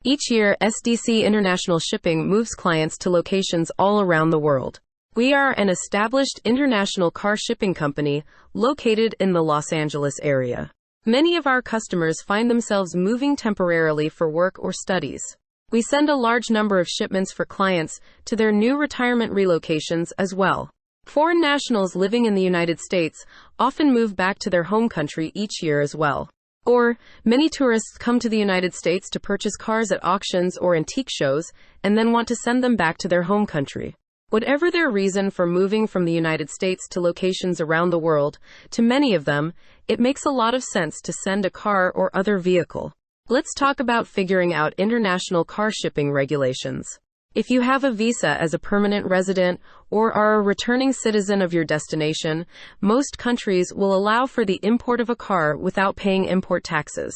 Each year, SDC International Shipping moves clients to locations all around the world. We are an established international car shipping company located in the Los Angeles area. Many of our customers find themselves moving temporarily for work or studies. We send a large number of shipments for clients to their new retirement relocations as well. Foreign nationals living in the United States often move back to their home country each year as well. Or, many tourists come to the United States to purchase cars at auctions or antique shows and then want to send them back to their home country. Whatever their reason for moving from the United States to locations around the world, to many of them, it makes a lot of sense to send a car or other vehicle. Let's talk about figuring out international car shipping regulations. If you have a visa as a permanent resident or are a returning citizen of your destination, most countries will allow for the import of a car without paying import taxes.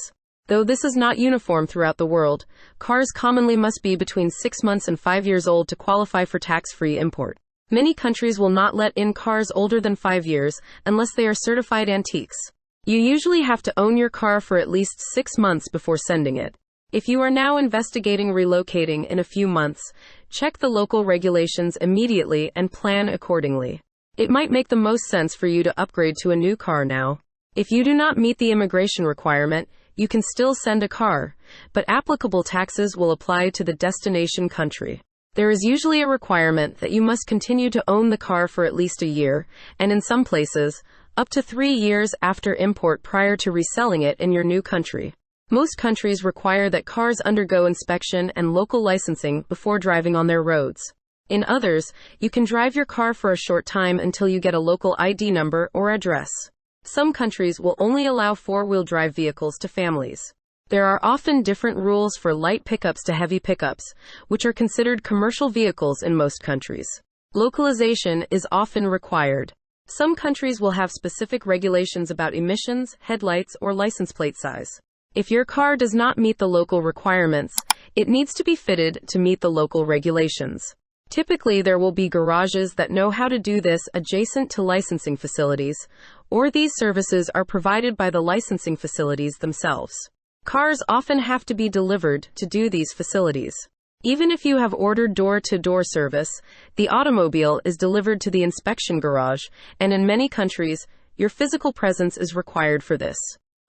Though this is not uniform throughout the world, cars commonly must be between 6 months and 5 years old to qualify for tax-free import. Many countries will not let in cars older than 5 years unless they are certified antiques. You usually have to own your car for at least 6 months before sending it. If you are now investigating relocating in a few months, check the local regulations immediately and plan accordingly. It might make the most sense for you to upgrade to a new car now. If you do not meet the immigration requirement, you can still send a car, but applicable taxes will apply to the destination country. There is usually a requirement that you must continue to own the car for at least a year, and in some places, up to 3 years after import prior to reselling it in your new country. Most countries require that cars undergo inspection and local licensing before driving on their roads. In others, you can drive your car for a short time until you get a local ID number or address. Some countries will only allow 4-wheel drive vehicles to families. There are often different rules for light pickups to heavy pickups, which are considered commercial vehicles in most countries. Localization is often required. Some countries will have specific regulations about emissions, headlights, or license plate size. If your car does not meet the local requirements, it needs to be fitted to meet the local regulations. Typically, there will be garages that know how to do this adjacent to licensing facilities, or these services are provided by the licensing facilities themselves. Cars often have to be delivered to do these facilities. Even if you have ordered door-to-door service, the automobile is delivered to the inspection garage, and in many countries, your physical presence is required for this.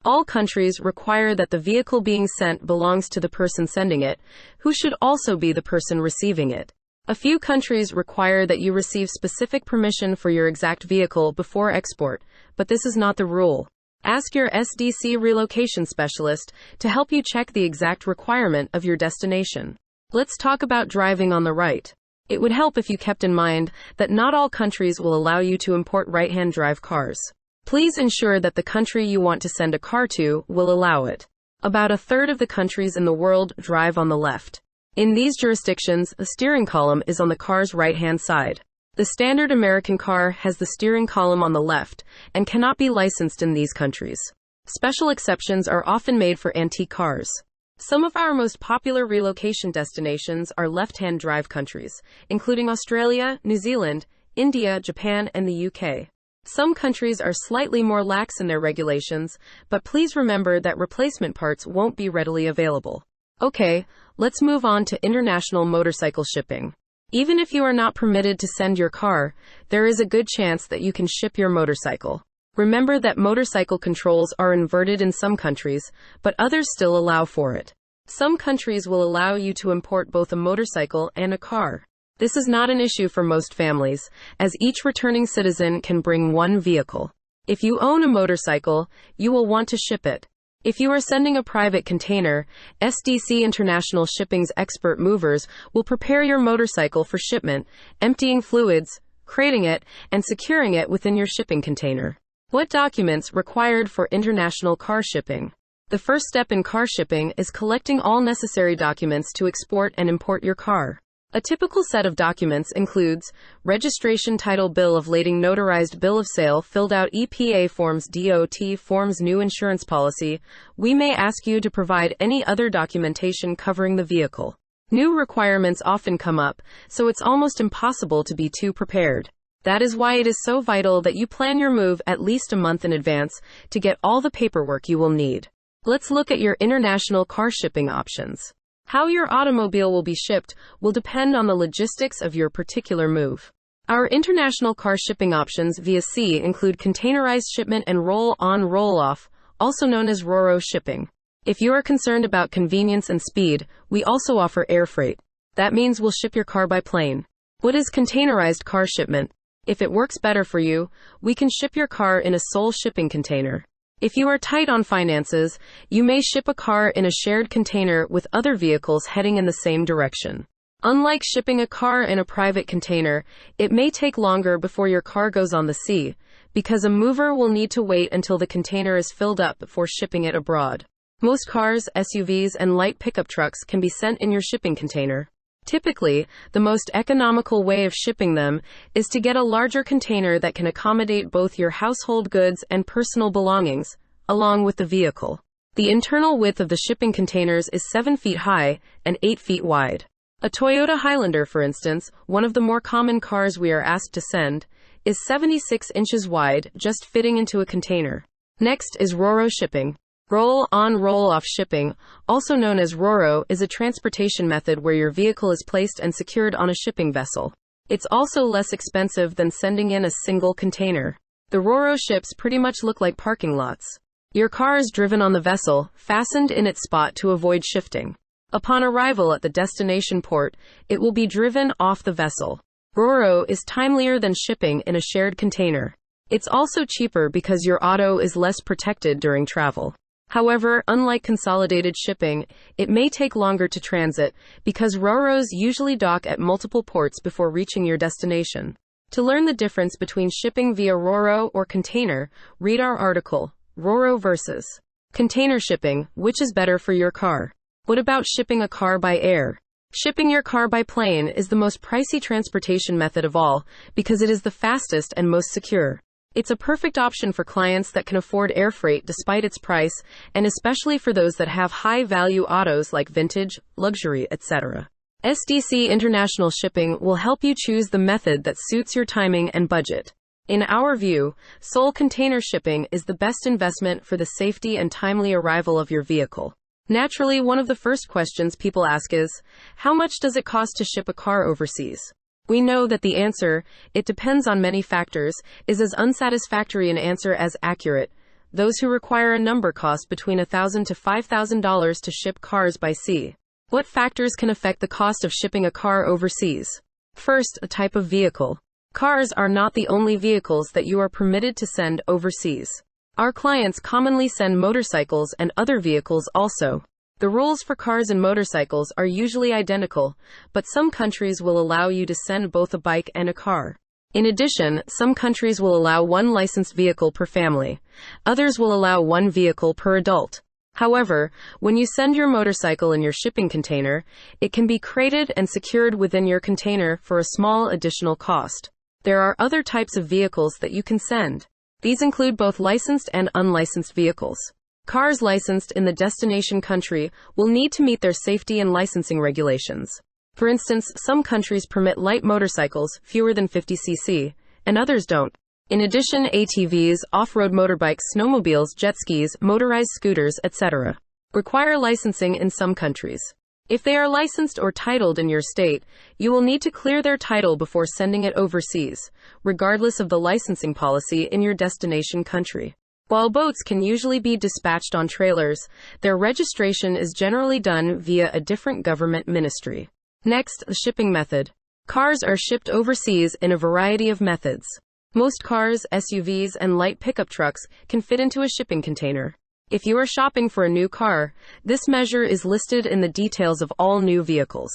All countries require that the vehicle being sent belongs to the person sending it, who should also be the person receiving it. A few countries require that you receive specific permission for your exact vehicle before export, but this is not the rule. Ask your SDC relocation specialist to help you check the exact requirement of your destination. Let's talk about driving on the right. It would help if you kept in mind that not all countries will allow you to import right-hand drive cars. Please ensure that the country you want to send a car to will allow it. About a third of the countries in the world drive on the left. In these jurisdictions, the steering column is on the car's right-hand side. The standard American car has the steering column on the left and cannot be licensed in these countries. Special exceptions are often made for antique cars. Some of our most popular relocation destinations are left-hand drive countries, including Australia, New Zealand, India, Japan, and the UK. Some countries are slightly more lax in their regulations, but please remember that replacement parts won't be readily available. Okay, let's move on to international motorcycle shipping. Even if you are not permitted to send your car, there is a good chance that you can ship your motorcycle. Remember that motorcycle controls are inverted in some countries, but others still allow for it. Some countries will allow you to import both a motorcycle and a car. This is not an issue for most families, as each returning citizen can bring one vehicle. If you own a motorcycle, you will want to ship it. If you are sending a private container, SDC International Shipping's expert movers will prepare your motorcycle for shipment, emptying fluids, crating it, and securing it within your shipping container. What documents required for international car shipping? The first step in car shipping is collecting all necessary documents to export and import your car. A typical set of documents includes registration title bill of lading notarized bill of sale filled out EPA forms DOT forms new insurance policy. We may ask you to provide any other documentation covering the vehicle. New requirements often come up, so it's almost impossible to be too prepared. That is why it is so vital that you plan your move at least a month in advance to get all the paperwork you will need. Let's look at your international car shipping options. How your automobile will be shipped will depend on the logistics of your particular move. Our international car shipping options via sea include containerized shipment and roll-on roll-off, also known as RoRo shipping. If you are concerned about convenience and speed, we also offer air freight. That means we'll ship your car by plane. What is containerized car shipment? If it works better for you, we can ship your car in a sole shipping container. If you are tight on finances, you may ship a car in a shared container with other vehicles heading in the same direction. Unlike shipping a car in a private container, it may take longer before your car goes on the sea, because a mover will need to wait until the container is filled up before shipping it abroad. Most cars, SUVs, and light pickup trucks can be sent in your shipping container. Typically, the most economical way of shipping them is to get a larger container that can accommodate both your household goods and personal belongings, along with the vehicle. The internal width of the shipping containers is 7 feet high and 8 feet wide. A Toyota Highlander, for instance, one of the more common cars we are asked to send, is 76 inches wide, just fitting into a container. Next is RoRo shipping. Roll-on roll-off shipping, also known as RoRo, is a transportation method where your vehicle is placed and secured on a shipping vessel. It's also less expensive than sending in a single container. The RoRo ships pretty much look like parking lots. Your car is driven on the vessel, fastened in its spot to avoid shifting. Upon arrival at the destination port, it will be driven off the vessel. RoRo is timelier than shipping in a shared container. It's also cheaper because your auto is less protected during travel. However, unlike consolidated shipping, it may take longer to transit because RoRos usually dock at multiple ports before reaching your destination. To learn the difference between shipping via RoRo or container, read our article, RoRo versus Container Shipping, which is better for your car? What about shipping a car by air? Shipping your car by plane is the most pricey transportation method of all because it is the fastest and most secure. It's a perfect option for clients that can afford air freight despite its price, and especially for those that have high-value autos like vintage, luxury, etc. SDC International Shipping will help you choose the method that suits your timing and budget. In our view, sole container shipping is the best investment for the safety and timely arrival of your vehicle. Naturally, one of the first questions people ask is, how much does it cost to ship a car overseas? We know that the answer, it depends on many factors, is as unsatisfactory an answer as accurate. Those who require a number cost between $1,000 to $5,000 to ship cars by sea. What factors can affect the cost of shipping a car overseas? First, a type of vehicle. Cars are not the only vehicles that you are permitted to send overseas. Our clients commonly send motorcycles and other vehicles also. The rules for cars and motorcycles are usually identical, but some countries will allow you to send both a bike and a car. In addition, some countries will allow one licensed vehicle per family. Others will allow one vehicle per adult. However, when you send your motorcycle in your shipping container, it can be crated and secured within your container for a small additional cost. There are other types of vehicles that you can send. These include both licensed and unlicensed vehicles. Cars licensed in the destination country will need to meet their safety and licensing regulations. For instance, some countries permit light motorcycles, fewer than 50 cc, and others don't. In addition, ATVs, off-road motorbikes, snowmobiles, jet skis, motorized scooters, etc. require licensing in some countries. If they are licensed or titled in your state, you will need to clear their title before sending it overseas, regardless of the licensing policy in your destination country. While boats can usually be dispatched on trailers, their registration is generally done via a different government ministry. Next, the shipping method. Cars are shipped overseas in a variety of methods. Most cars, SUVs, and light pickup trucks can fit into a shipping container. If you are shopping for a new car, this measure is listed in the details of all new vehicles.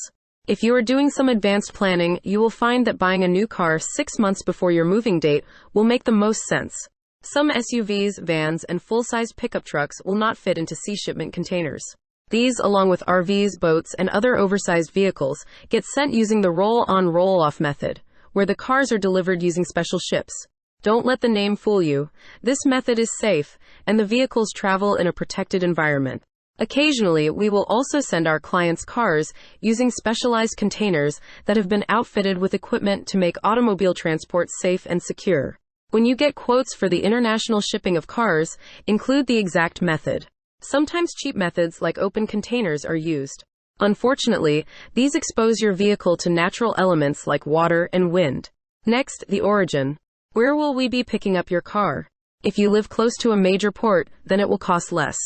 If you are doing some advanced planning, you will find that buying a new car 6 months before your moving date will make the most sense. Some SUVs, vans, and full-size pickup trucks will not fit into sea shipment containers. These, along with RVs, boats, and other oversized vehicles, get sent using the roll-on roll-off method, where the cars are delivered using special ships. Don't let the name fool you. This method is safe, and the vehicles travel in a protected environment. Occasionally, we will also send our clients cars using specialized containers that have been outfitted with equipment to make automobile transport safe and secure. When you get quotes for the international shipping of cars, include the exact method. Sometimes cheap methods like open containers are used. Unfortunately, these expose your vehicle to natural elements like water and wind. Next, the origin. Where will we be picking up your car? If you live close to a major port, then it will cost less.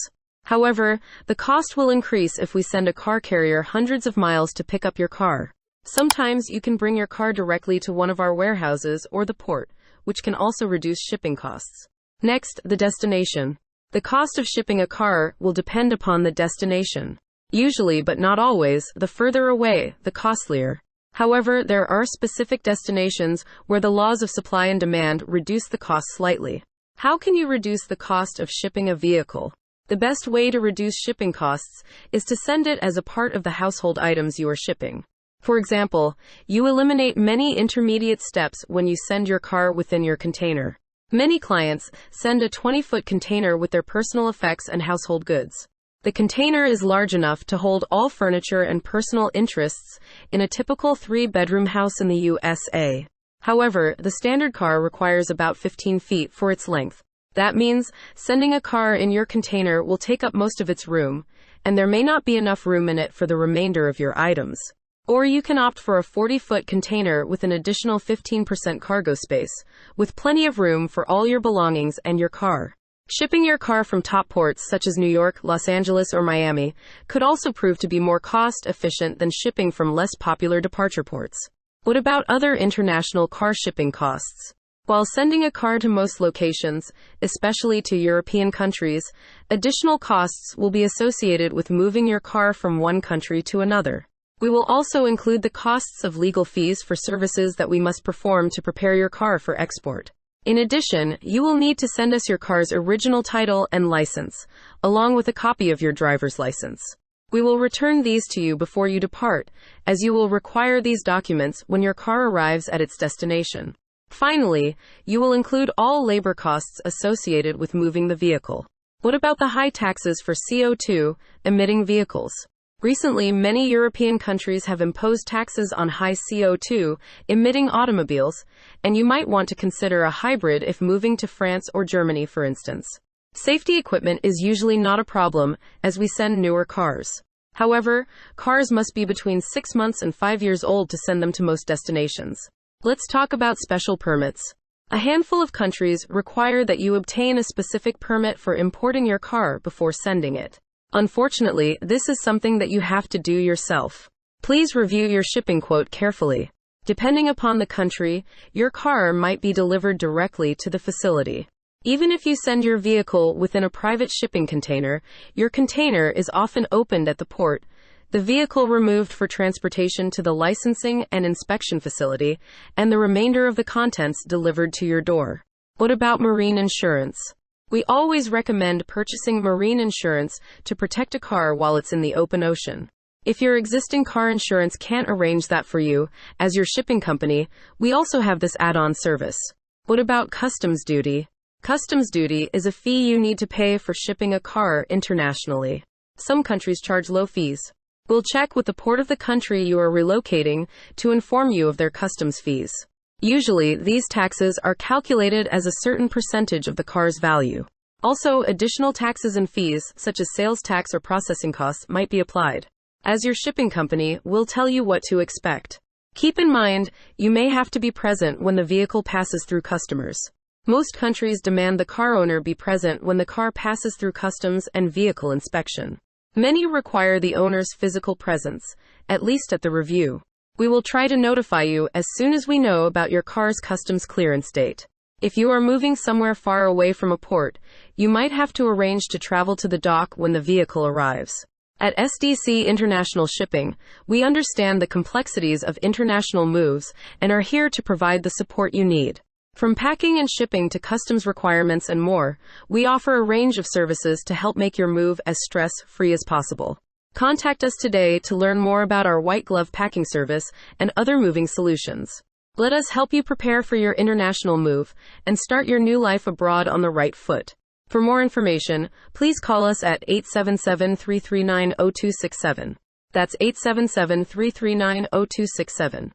However, the cost will increase if we send a car carrier hundreds of miles to pick up your car. Sometimes you can bring your car directly to one of our warehouses or the port, which can also reduce shipping costs. Next, the destination. The cost of shipping a car will depend upon the destination. Usually, but not always, the further away, the costlier. However, there are specific destinations where the laws of supply and demand reduce the cost slightly. How can you reduce the cost of shipping a vehicle? The best way to reduce shipping costs is to send it as a part of the household items you are shipping. For example, you eliminate many intermediate steps when you send your car within your container. Many clients send a 20-foot container with their personal effects and household goods. The container is large enough to hold all furniture and personal interests in a typical 3-bedroom house in the USA. However, the standard car requires about 15 feet for its length. That means sending a car in your container will take up most of its room, and there may not be enough room in it for the remainder of your items. Or you can opt for a 40-foot container with an additional 15% cargo space, with plenty of room for all your belongings and your car. Shipping your car from top ports such as New York, Los Angeles, or Miami could also prove to be more cost-efficient than shipping from less popular departure ports. What about other international car shipping costs? While sending a car to most locations, especially to European countries, additional costs will be associated with moving your car from one country to another. We will also include the costs of legal fees for services that we must perform to prepare your car for export. In addition, you will need to send us your car's original title and license, along with a copy of your driver's license. We will return these to you before you depart, as you will require these documents when your car arrives at its destination. Finally, you will include all labor costs associated with moving the vehicle. What about the high taxes for CO2 emitting vehicles? Recently, many European countries have imposed taxes on high CO2 emitting automobiles, and you might want to consider a hybrid if moving to France or Germany, for instance. Safety equipment is usually not a problem as we send newer cars. However, cars must be between 6 months and 5 years old to send them to most destinations. Let's talk about special permits. A handful of countries require that you obtain a specific permit for importing your car before sending it. Unfortunately, this is something that you have to do yourself. Please review your shipping quote carefully. Depending upon the country, your car might be delivered directly to the facility. Even if you send your vehicle within a private shipping container, your container is often opened at the port, the vehicle removed for transportation to the licensing and inspection facility, and the remainder of the contents delivered to your door. What about marine insurance? We always recommend purchasing marine insurance to protect a car while it's in the open ocean. If your existing car insurance can't arrange that for you, as your shipping company, we also have this add-on service. What about customs duty? Customs duty is a fee you need to pay for shipping a car internationally. Some countries charge low fees. We'll check with the port of the country you are relocating to inform you of their customs fees. Usually, these taxes are calculated as a certain percentage of the car's value. Also, additional taxes and fees, such as sales tax or processing costs, might be applied. As your shipping company, we'll tell you what to expect. Keep in mind, you may have to be present when the vehicle passes through customs. Most countries demand the car owner be present when the car passes through customs and vehicle inspection. Many require the owner's physical presence, at least at the review. We will try to notify you as soon as we know about your car's customs clearance date. If you are moving somewhere far away from a port, you might have to arrange to travel to the dock when the vehicle arrives. At SDC International Shipping, we understand the complexities of international moves and are here to provide the support you need. From packing and shipping to customs requirements and more, we offer a range of services to help make your move as stress-free as possible. Contact us today to learn more about our white glove packing service and other moving solutions. Let us help you prepare for your international move and start your new life abroad on the right foot. For more information, please call us at 877-339-0267. That's 877-339-0267.